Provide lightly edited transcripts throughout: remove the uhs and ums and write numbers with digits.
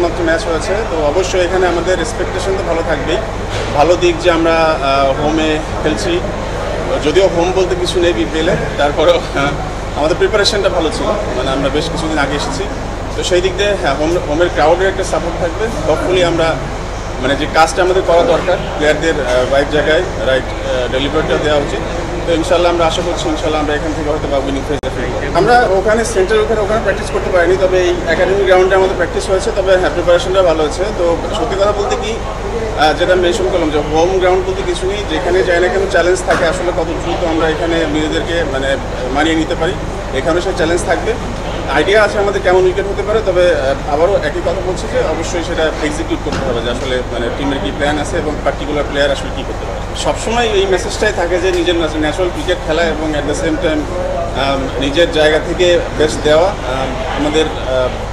মাত্র ম্যাচ হয়েছে, তো অবশ্যই এখানে আমাদের এক্সপেকটেশন তো ভালো থাকবেই। ভালো দিক যে আমরা হোমে খেলছি, যদিও হোম বলতে কিছু নেই বিপিএলে, তারপরেও আমাদের প্রিপারেশনটা ভালো ছিল, মানে আমরা বেশ কিছুদিন আগে এসেছি, তো সেই দিক দিয়ে হ্যাঁ হোমের ক্রাউডের একটা সাপোর্ট থাকবে। হোপফুলি আমরা মানে যে কাজটা আমাদের করা দরকার, প্লেয়ারদের রাইট জায়গায় রাইট ডেলিভারিটা দেওয়া উচিত। তো ইনশাল্লাহ আমরা আশা করছি ইনশাল্লাহ আমরা এখান থেকে হয়তো বা উইনিং ফেজে ফিরবো। আমরা ওখানে সেন্টার ওখানে প্র্যাকটিস করতে পারিনি, তবে এই একাডেমি গ্রাউন্ডে আমাদের প্র্যাকটিস হয়েছে, তবে হ্যাঁ প্রিপারেশনটা ভালো হয়েছে। তো সত্যি কথা বলতে কি যেটা মেনশন করলাম যে হোম গ্রাউন্ড বলতে কিছু নেই, যেখানে যাই না কেন চ্যালেঞ্জ থাকে আসলে কত দ্রুত আমরা এখানে নিজেদেরকে মানে মানিয়ে নিতে পারি, এখানেও সেই চ্যালেঞ্জ থাকবে। আইডিয়া আছে আমাদের কেমন উইকেট হতে পারে, তবে আবারও একই কথা বলছি যে অবশ্যই সেটা এক্সিকিউট করতে হবে যে আসলে মানে টিমের কী প্ল্যান আছে এবং পার্টিকুলার প্লেয়ার আসলে কী করতে পারে। সবসময় এই মেসেজটাই থাকে যে নিজের ন্যাচারাল ক্রিকেট খেলা এবং অ্যাট দ্য সেম টাইম নিজের জায়গা থেকে বেস্ট দেওয়া। আমাদের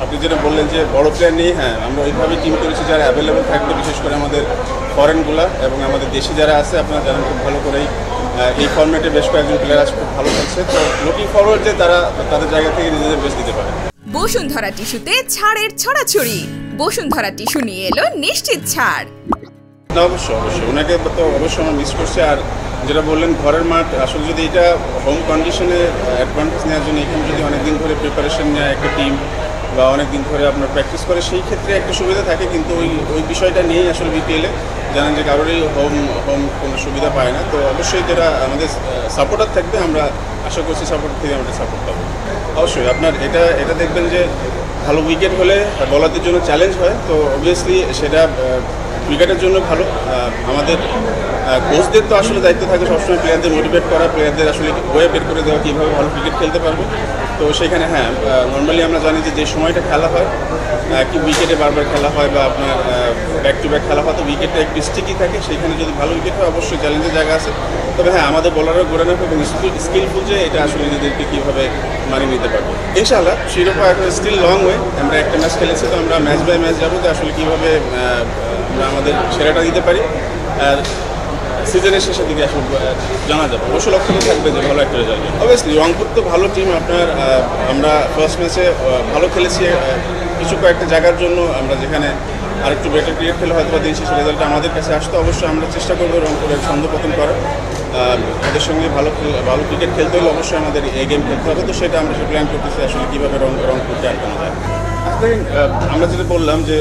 আপনি যেটা বললেন যে বড় প্লেয়ার নিয়ে, হ্যাঁ আমরা ওইভাবে টিম করেছি যারা অ্যাভেলেবেল থাকবে, বিশেষ করে আমাদের ফরেনগুলা এবং আমাদের দেশি যারা আছে আপনারা জানেন খুব ভালো করেই এই ফর্মেটে বেশ কয়েকজন প্লেয়ার আছে খুব ভালো খেলছে। তো লুকিং ফরওয়ার্ড যে তারা তাদের জায়গা থেকে নিজেদের বেস্ট দিতে পারে। বসুন্ধরা টিস্যুতে ছাড়ের ছড়াছড়ি। বসুন্ধরা টিস্যু নিয়ে এলো নিশ্চিত ছাড়। অবশ্যই ওনাকে তো অবশ্যই আমরা মিস করছি। আর যেটা বললেন ঘরের মাঠ, আসলে যদি এটা হোম কন্ডিশনে অ্যাডভান্টেজ নেওয়ার জন্য এখানে যদি অনেকদিন ধরে প্রিপারেশন নেয় একটা টিম বা অনেকদিন ধরে আপনার প্র্যাকটিস করে, সেই ক্ষেত্রে একটা সুবিধা থাকে, কিন্তু ওই বিষয়টা নিয়েই আসলে বিপিএলে জানেন যে কারোরই হোম কোনো সুবিধা পায় না। তো অবশ্যই যেটা আমাদের সাপোর্টার থাকবে, আমরা আশা করছি সাপোর্টার থেকে আমরা সাপোর্ট পাবো। অবশ্যই আপনার এটা দেখবেন যে ভালো উইকেট হলে বলারদের জন্য চ্যালেঞ্জ হয়, তো অবভিয়াসলি সেটা উইকেটের জন্য ভালো। আমাদের কোচদের তো আসলে দায়িত্ব থাকে সবসময় প্লেয়ারদের মোটিভেট করা, প্লেয়ারদের আসলে ওয়ে বের করে দেওয়া কীভাবে ভালো ক্রিকেট খেলতে পারবে। তো সেখানে হ্যাঁ নর্মালি আমরা জানি যে সময়টা খেলা হয় কি উইকেটে বারবার খেলা হয় বা আপনার ব্যাক টু ব্যাক খেলা হয়, তো উইকেটটা একটু স্টিকি থাকে, সেখানে যদি ভালো উইকেট হয় অবশ্যই চ্যালেঞ্জের জায়গা আছে। তবে হ্যাঁ আমাদের বোলাররা গোড়া না এবং স্কিলফুল যে এটা আসলে নিজেদেরকে কীভাবে মানিয়ে নিতে পারবো। ইনশাআল্লাহ শিরোপা এখন স্টিল লং ওয়ে, আমরা একটা ম্যাচ খেলেছি, তো আমরা ম্যাচ বাই ম্যাচ যাবো যে আসলে কীভাবে আমরা আমাদের সেরাটা দিতে পারি। আর সিজনের শেষের দিকে আসলে জানা যাবে, অবশ্য লক্ষ্য থাকবে যে ভালো একটা রেজাল্ট। অবভিয়াসলি রংপুর তো ভালো টিম, আপনার আমরা ফার্স্ট ম্যাচে ভালো খেলেছি কিছু কয়েকটা জায়গার জন্য, আমরা যেখানে আরেকটু বেটার ক্রিকেট খেলে হয়তো বা দিন শেষে রেজাল্টটা আমাদের কাছে আসতো। অবশ্যই আমরা চেষ্টা করবো রংপুরের ছন্দপতন করার, ওদের সঙ্গে ভালো ক্রিকেট খেলতে হলে অবশ্যই আমাদের এই গেম খেলতে হবে, তো সেটা আমরা প্ল্যান করতেছি আসলে কীভাবে রংপুরকে আটকানো যায়। আমরা যেটা বললাম যে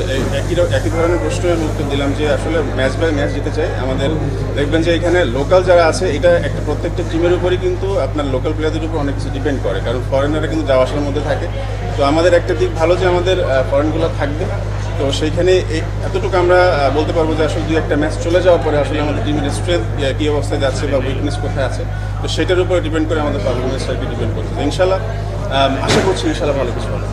একই ধরনের প্রশ্নের উত্তর দিলাম যে আসলে ম্যাচ বাই ম্যাচ যেতে চাই। আমাদের দেখবেন যে এখানে লোকাল যারা আছে, এটা একটা প্রত্যেকটা টিমের উপরই কিন্তু আপনার লোকাল প্লেয়ারদের উপর অনেক কিছু ডিপেন্ড করে, কারণ ফরেনাররা কিন্তু যাওয়া আসার মধ্যে থাকে। তো আমাদের একটা দিক ভালো যে আমাদের ফরেনগুলো থাকবে, তো সেইখানে এতটুকু আমরা বলতে পারবো যে আসলে দুই একটা ম্যাচ চলে যাওয়ার পরে আসলে আমাদের টিমের স্ট্রেংথ কী অবস্থায় যাচ্ছে বা উইকনেস কোথায় আছে, তো সেটার উপরে ডিপেন্ড করে আমাদের পারফরমেন্সটাকে ডিপেন্ড করছে। ইনশাল্লাহ আশা করছি ইনশাল্লাহ ভালো কিছু হবে।